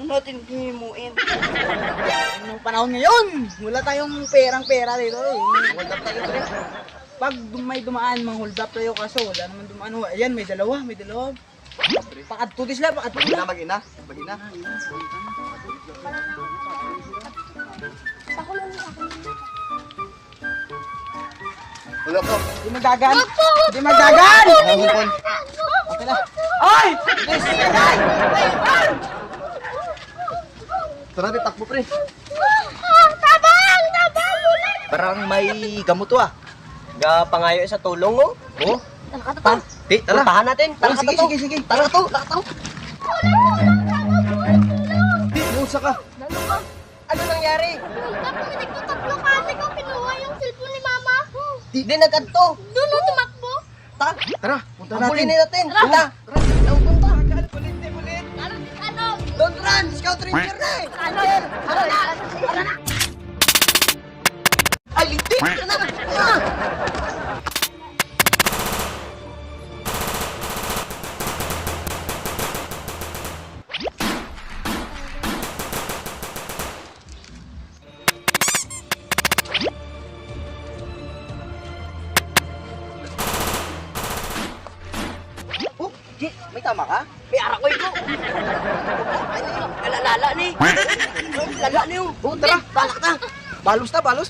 Ano natin hihimuin? Anong panahon ngayon? Wala tayong perang-pera dito. Hold up tayo, pre. Pag may dumaan, mang-hold up tayo kaso wala naman dumaan. Ayan, may dalawa. Pakadtutis lang, pakadtutis lang. Mag-ina. Wala po. Di magagan. Di magagan. Nangungkon. Okay na. Ay! Yes! Ay! Tara, takbo, pre. Tabang! Parang may gamot to ah. Pangayo sa tulong oh. Oh. Nakatato. Tara. Puntahan natin. Tara, sige. Tara to. Di, musa ka. Ano nangyari? Tapos nagtatatlo kasi ko kinuha yung cellphone ni Mama. Di nagkanto. Doon o tumakbo. Tara, punta natin. Tara. Punta. Bulit. Ano? Don't run! Scout Ranger na eh! Ano? Ano na? Ay, lintik! Tara na! Oh, G, may tama ka? May arakoy ko! Lala ni! Lala ni yung! Oh, tara! Balak na! Balos na! Balos!